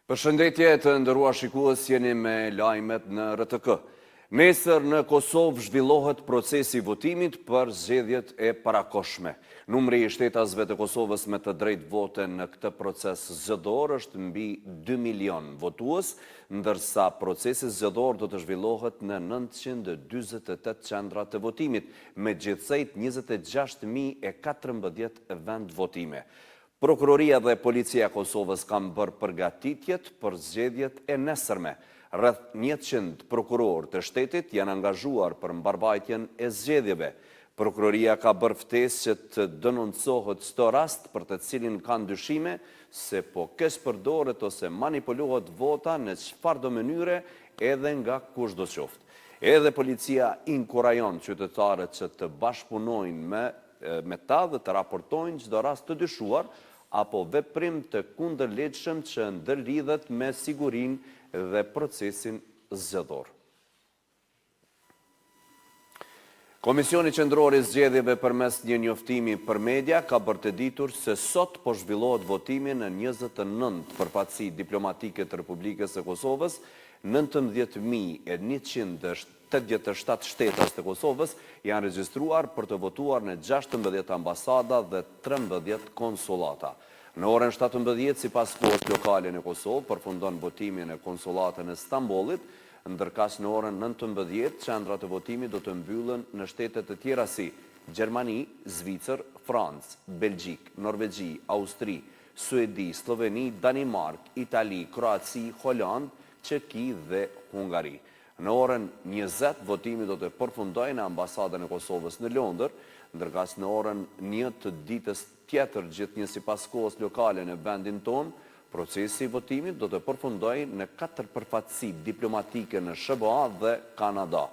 Përshëndetje të nderuar shikues, jeni me lajmet në RTK. Nesër në Kosovë zhvillohet procesi votimit për zgjedhjet e parakohshme. Numri I shtetasve të Kosovës me të drejtë vote në këtë proces zgjedhor është mbi 2 milion votues, ndërsa procesi zgjedhor do të zhvillohet në 948 qendra të votimit, me gjithsejt 26.014 vend votime. Prokuroria dhe Policia e Kosovës kanë bërë përgatitjet për zgjedhjet e nesërme. Rreth 100 prokurorë të shtetit janë angazhuar për mbarbajtjen e zgjedhjeve. Prokuroria ka bërë ftesë që të denoncohet çdo rast për të cilin kanë dyshime se po keqpërdoret ose manipulohet vota në çfarëdo mënyre edhe nga kushdo qoftë. Edhe policia inkurajon qytetarët që të bashkëpunojnë me ta dhe të raportojnë çdo rast të dyshuar apo veprim të kundërligjshëm që ndërlidhet me sigurinë dhe procesin zgjedhor. Komisioni Qendror I Zgjedhjeve përmes një njoftimi për media ka bërë të ditur se sot po zhvillohet votimi në 29 përfaqësi diplomatike të Republikës së Kosovës, 19.187 shtetas të Kosovës janë regjistruar për të votuar në 16 ambasada dhe 13 konsulata. Në orën 17, sipas kohës lokale në Kosovë, përfundon votimin e konsulatën e Stambollit, ndërkaq në orën 19, qendrat e votimit do të mbyllen në shtete të tjera si Gjermani, Zvicër, Francë, Belgjik, Norvegji, Austri, Suedi, Sloveni, Danimark, Itali, Kroaci, Holand, Çeki dhe Hungari. Në orën 20, votimi do të përfundojë në ambasadën e Kosovës në Londër, ndërkaq në orën 1 të ditës tjetër gjithnjë sipas kohës lokale në vendin tonë, procesi I votimit do të përfundojë në 4 përfaqësi diplomatike në SBA dhe Kanada.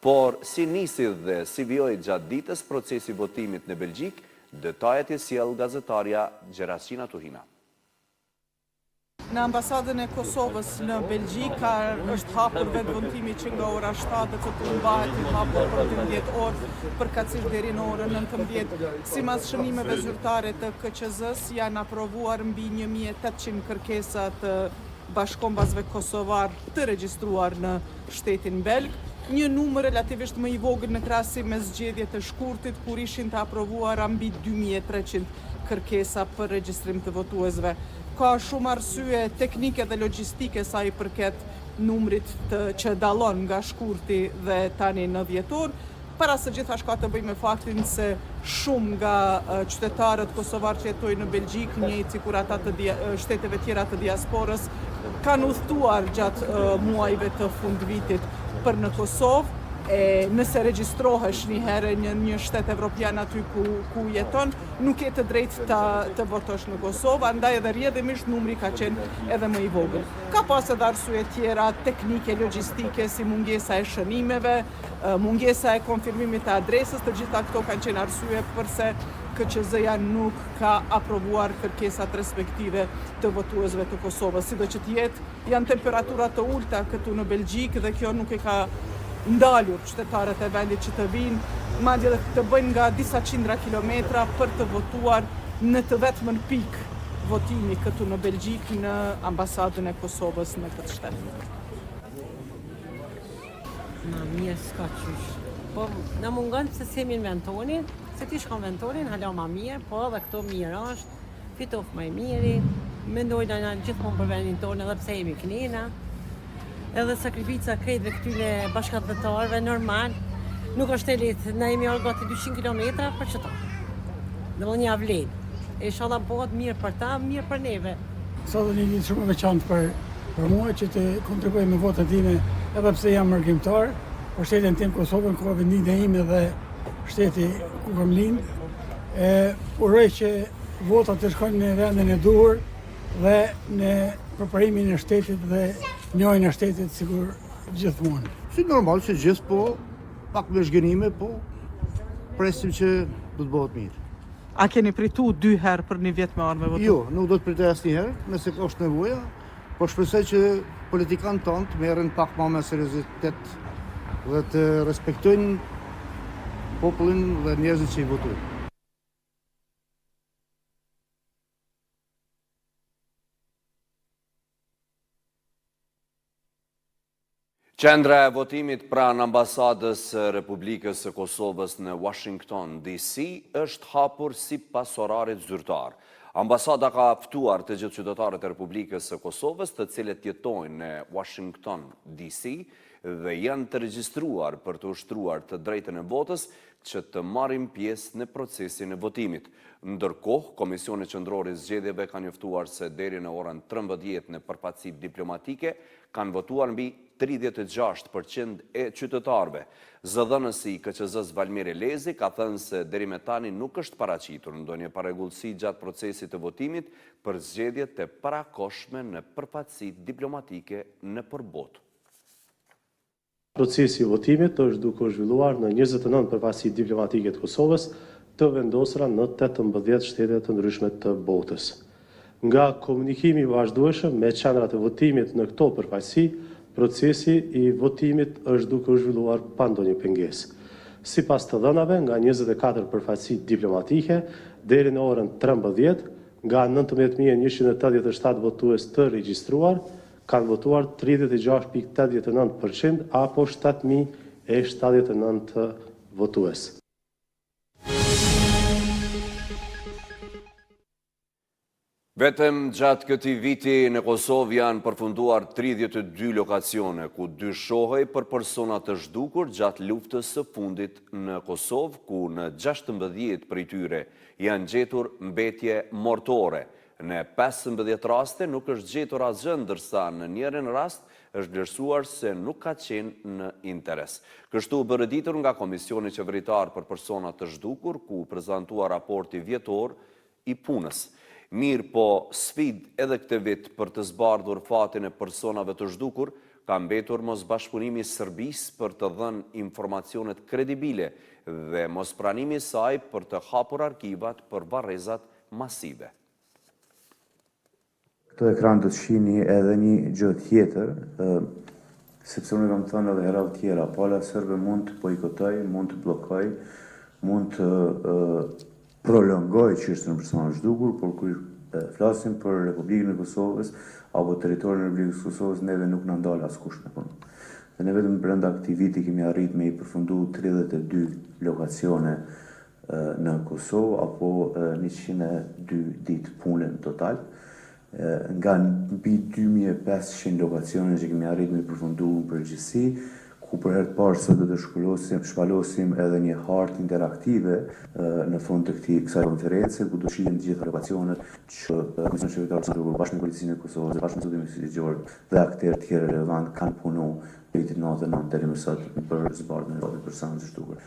Por si nisi dhe si vijoi gjatë ditës procesi I votimit në Belgjik, detajet I sjell gazetarja Gjerasina Tuhina. Në ambasadën e Kosovës në Belgjik është hapur vetë votimi që nga ora 7 dhe të mbahet I hapur për 12 orë, përkatësisht deri në orën 19. Sipas shënimeve zyrtare të KQZ-s janë aprovuar mbi 1800 kërkesa të bashkombasve kosovar të regjistruar në shtetin belg, një numër relativisht më I vogël në krahasim me zgjedhjet e shkurtit kur ishin të aprovuara mbi 2300 kërkesa për regjistrim të votuesve. Ka shumë arsye teknike dhe logjistike sa I përket numrit që dallon nga shkurti dhe tani në dhjetor. Para së gjithash ka të bëjë me faktin se shumë nga qytetarët kosovar që jetojnë në Belgjik, njëjtë sikur ata të shteteve tjera të diasporës, kanë udhëtuar gjatë muajve të fundvitit për në Kosovë. Nëse regjistrohesh një herë në një shtet evropian aty ku jeton, nuk ke të drejtë të votosh në Kosovë, andaj edhe rrjedhimisht numri ka qenë edhe më I vogël. Ka pas edhe arsye tjera teknike, logjistike, si mungesa e shënimeve, mungesa e konfirmimit të adresës, të gjitha këto kanë qenë arsye përse KQZ-ja nuk ka aprovuar kërkesat respektive të votuesve të Kosovës. Sido që të jetë, janë temperatura të ulta këtu në Belgjik dhe kjo nuk e ka ndalur qytetarët e vendit që të vinë, madje edhe të bëjnë nga disa qindra kilometra për të votuar në të vetmën pikë votimi këtu në Belgjik në ambasadën e Kosovës në këtë shtet. Ma mirë s'ka qysh. Po na mungon se s'jemi në vend tonin, se ti shkon vend tonin, hala ma mirë, po edhe këto mirë është, fitof ma I miri, mendojnë na gjithmonë për vendin tonë edhe pse jemi knina. Edhe sakrifica krejtve këtyre bashkëdhëtarëve normal, nuk është e lehtë, na jemi orë gati 200 km për çto. Dhe një avlen. Inshallah bëhet mirë për ta, mirë për neve. Sot një ditë shumë e veçantë për mua që të kontribuoj me votën time, edhe pse jam mërgjimtar, për shtetin tim Kosovën, ku është vendin ime dhe shteti ku kam lind. Uroj që votat të shkojnë në vendin e duhur dhe në përparimin e shtetit dhe njojnë e shtetit sigur gjithmonë. Si normal që gjithë po, pak me shgënime, po presim që do të bëhet mirë. A keni pritu 2 herë për një vjet me arë me votu? Jo, nuk do të pritej asnjëherë, nëse është nevoja, po shpresoj që politikanë tonë të merren pak më me seriozitet dhe të respektojnë popullin dhe njerëzit që I votojnë. Qendra e votimit pranë ambasadës Republikës së Kosovës në Washington, D.C. është hapur sipas orarit zyrtar. Ambasada ka ftuar të gjithë qytetarët e Republikës së Kosovës, të cilët jetojnë në Washington, D.C. dhe janë të regjistruar për të ushtruar të drejtën e votës që të marrin pjesë në procesin e votimit. Ndërkohë, Komisioni Qendror i Zgjedhjeve ka njoftuar se deri në orën 13 në përfaqësitë diplomatike kanë votuar mbi 36% e qytetarëve. Zëdhënësi i KQZ-s Valmir Elezi ka thënë se deri me tani nuk është paraqitur ndonjë parregullsi gjatë procesit të votimit për zgjedhjet e parakohshme në përfaqësitë diplomatike nëpër botë. Procesi i votimit është duke u zhvilluar në 29 përfaqësi diplomatike të Kosovës, të vendosura në 18 shtete të ndryshme të botës. Nga komunikimi i vazhdueshëm me qendrat e votimit në këto përfaqësi, procesi i votimit është duke u zhvilluar pa ndonjë pengesë. Sipas të dhënave, nga 24 përfaqësi diplomatike deri në orën 13, nga 19.187 votues të regjistruar, kanë votuar 36.89% apo 7.079 votues. Vetëm gjatë këtij viti në Kosovë janë përfunduar 32 lokacione ku dyshohej për persona të zhdukur gjatë luftës së fundit në Kosovë, ku në 16 prej tyre janë gjetur mbetje mortore. Në 15 raste nuk është gjetur asgjë, ndërsa në njërin rast është vlerësuar se nuk ka qenë në interes. Kështu u bërë ditur nga Komisioni Qeveritar për Persona të Zhdukur, ku prezantua raporti vjetor i punës. Mirë po sfid edhe këtë vit për të zbardhur fatin e personave të zhdukur, ka mbetur mosbashkëpunimi i Serbisë për të dhënë informacionet kredibile dhe mospranimi i saj për të hapur arkivat për varrezat masive. Këtë ekran do të shihni edhe një gjë tjetër, sepse unë kam thënë edhe herë të tjera, pala serbe mund të bojkotoj, mund të bllokoj, mund të prolongoj çështjen e personave të zhdukur, por kur flasim për Republikën e Kosovës apo territorin e Republikës së Kosovës, neve nuk na ndal askush në punë. Dhe ne vetëm brenda këtij viti kemi arritur me i përfundu 32 lokacione në Kosovë apo 102 ditë pune në total. Nga mbi 2500 lokacione që kemi arritur me i përfundu në përgjithësi, ku për herë të parë sot do të shpalosim edhe një hartë interaktive në fund të kësaj konference, ku do shihen të gjitha lokacionet që Komisioni Qeveritar të Zgjedhjeve bashkë me Policinë e Kosovës, bashkë me Zotin Ligjor dhe aktorë të tjerë relevant kanë punu vitin 99 deri më sot për zbardhjen e personave të zhdukur.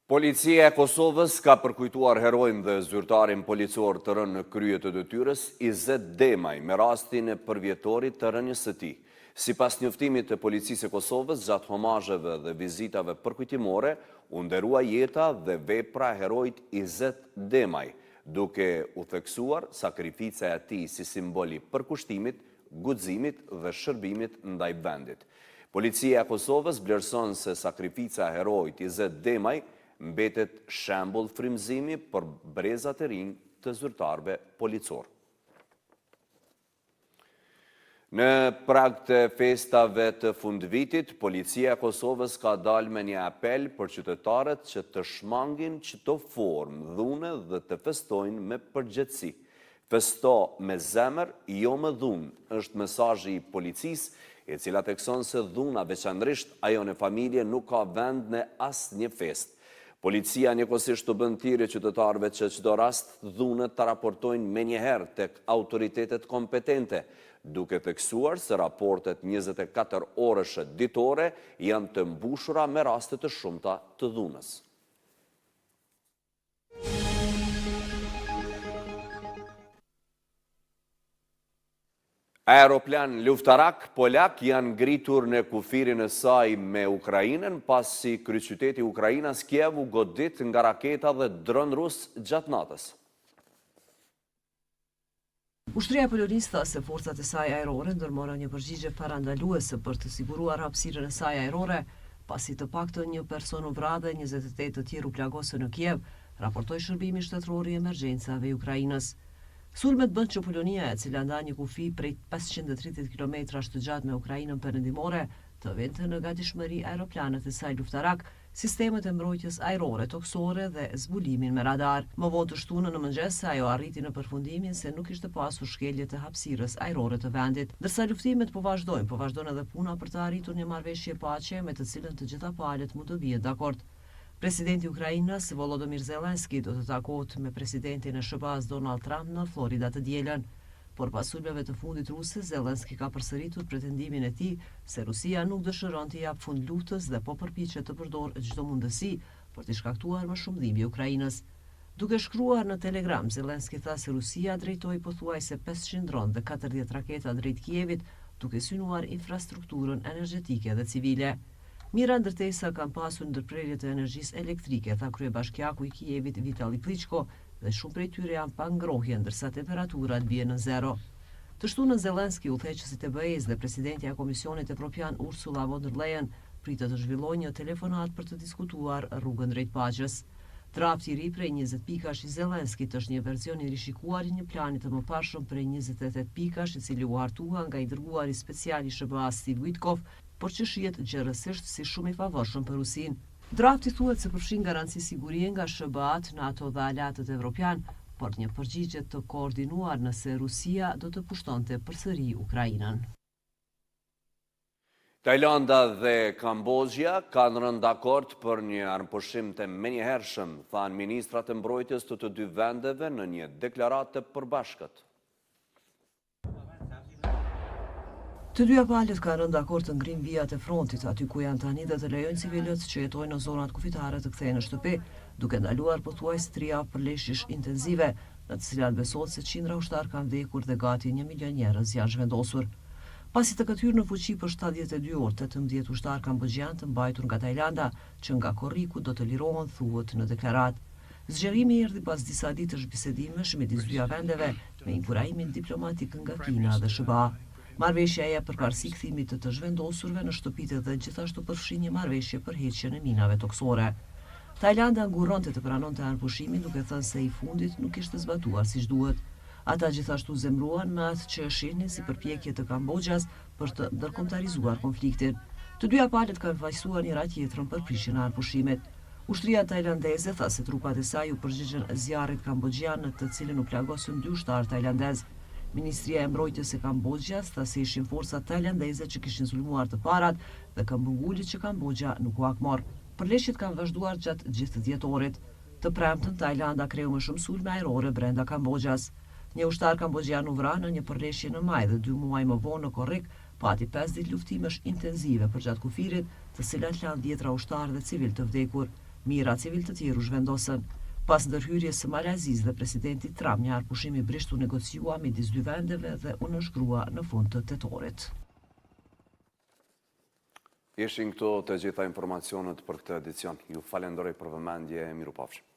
Policia e Kosovës ka përkujtuar herojin dhe zyrtarin policor të rënë në krye të detyrës Izet Demaj me rastin e përvjetorit të rënies së tij. Sipas njoftimit të Policisë e Kosovës, gjatë homazheve dhe vizitave përkujtimore, u nderua jeta dhe vepra e herojit Izet Demaj, duke u theksuar sakrifica e tij si simbol i përkushtimit, guximit dhe shërbimit ndaj vendit. Policia e Kosovës vlerëson se sakrifica e herojit Izet Demaj mbetet shembull frymëzimi për brezat e rinj të zyrtarëve policor. Në prag të festave të fundvitit, Policia e Kosovës ka dalë me një apel për qytetarët që të shmangin çdo formë dhune dhe të festojnë me përgjegjësi. Festo me zemër, jo me dhunë, është mesazhi i policisë, e cila thekson se dhuna, veçanërisht ajo në familje, nuk ka vend në asnjë festë. Policia njëkohësisht të bën thirrje qytetarëve që çdo rast dhunët ta raportojnë menjëherë tek autoritetet kompetente, duke theksuar se raportet 24 orëshe ditore janë të mbushura me raste të shumta të dhunës. Aeroplan luftarak polak janë ngritur në kufirin e saj me Ukrainën pasi kryeqyteti i Ukrainës Kiev u godit nga raketa dhe dron rus gjatë natës. Ushtria e Polonisë tha se forcat e saj ajrore ndërmorën një përgjigje parandaluese për të siguruar hapësirën e saj ajrore, pasi të paktën një person u vra dhe 28 të tjerë u plagosën në Kiev, raportoi shërbimi shtetëror i emergjencave i Ukrainës. Sulmet bën që Polonia, e cila ndan një kufi prej 530 km të gjatë me Ukrainën perëndimore, të vente në gatishmëri aeroplanet e saj luftarak, sistemet e mbrojtjes ajrore, toksore dhe zbulimin me radar. Më vonë të shtunën në mëngjes se ajo arriti në përfundimin se nuk ishte pasur shkelje të hapësirës ajrore të vendit. Ndërsa luftimet po vazhdojnë edhe puna për të arritur një marrëveshje paqe me të cilën të gjitha palët mund të bien dakord. Presidenti i Ukrainës, Volodymyr Zelensky, do të takohet me presidentin e SBA-s Donald Trump në Florida të dielën. Por pas sulmeve të fundit ruse, Zelensky ka përsëritur pretendimin e tij se Rusia nuk dëshiron të jap fund luftës dhe po përpiqet të përdorë çdo mundësi për të shkaktuar më shumë dhimbje Ukrainës. Duke shkruar në Telegram, Zelensky tha se Rusia drejtoi pothuajse 500 dronë dhe 40 raketa drejt Kievit, duke synuar infrastrukturën energjetike dhe civile. Mira ndërtesa kanë pasur ndërprerje të energjisë elektrike, tha kryebashkiaku i Kievit Vitali Klitschko, dhe shumë prej tyre janë pa ngrohje, ndërsa temperaturat bien në zero. Të shtunën Zelensky, udhëheqësit e BE-s dhe presidentja e Komisionit Evropian Ursula von der Leyen pritet të zhvillojë një telefonat për të diskutuar rrugën drejt paqes. Drafti i ri prej 20 pikash i Zelenskit është një version i rishikuar i një plani të mëparshëm prej 28 pikash, i cili u hartua nga i dërguari special i SBA-s Steve Witkoff, por që shihet gjërësisht si shumë i favorshëm për Rusinë. Drafti thuhet se përfshin garanci sigurie nga SBA-t, NATO dhe aleatët evropian, por një përgjigje të koordinuar nëse Rusia do të pushtonte përsëri Ukrainën. Tajlanda dhe Kambodžja kanë rënë dakord për një armëpushim të menjëhershëm, thanë ministrat e mbrojtjes të dy vendeve në një deklaratë të përbashkët. Të dyja palët kanë rënë dakord të ngrinë vijat e frontit aty ku janë tani dhe të lejojnë civilët që jetojnë në zonat kufitare të kthehen në shtëpi, duke ndaluar pothuajse 3 javë përleshjesh intenzive, në të cilat besohet se qindra ushtar kanë vdekur dhe gati 1 milion njerëz janë zhvendosur. Pasi të ketë hyrë në fuqi për 72 orë, 18 ushtar kambodgjan të mbajtur nga Tajlanda, që nga korriku do të lirohen, thuhet në deklaratë. Zgjerimi erdhi pas disa ditësh bisedimesh midis dyja vendeve me inkurajimin diplomatik nga Kina dhe SBA. Marrëveshja e jep përparësi kthimit të zhvendosurve në shtëpitë dhe gjithashtu përfshin një marrëveshje për heqjen e minave toksore. Tajlanda nguronte të pranonte armëpushimin duke thënë se i fundit nuk ishte zbatuar siç duhet. Ata gjithashtu zemruan me atë që shihnin si përpjekje të Kambodgjas për të ndërkombëtarizuar konfliktin. Të dyja palët kanë vajsuar njëra tjetrën për prishjen e armëpushimit. Ushtria tajlandeze tha se trupat e saj u përgjigjen zjarrit kambodgjan në të cilin u plagosën 2 ushtarë tajlandez. Ministria e mbrojtjes së Kambodgjës tha se ishin forcat tajlandeze që kishin sulmuar të parat dhe këmbëngulit që Kambodgja nuk u akmor. Përleshjet kanë vazhduar gjatë gjithë dhjetorit. Të premtën Tajlanda kreu më shumë sulme ajrore brenda Kambodgjas. Një ushtar kambodgjan u vra në një përleshje në maj dhe 2 muaj më vonë në Korrik pati 5 ditë luftimesh intenzive përgjatë kufirit, të cilat lanë 10 ushtarë dhe civil të vdekur. Mijëra civil të tjerë u zhvendosën. Pas ndërhyrjes së Malazisë dhe presidentit Trump, një armëpushim i brisht u negociua midis dy vendeve dhe u nënshkrua në fund të tetorit. Ishin këto të gjitha informacionet për këtë edicion. Ju falenderoj për vëmendje, mirupafshim.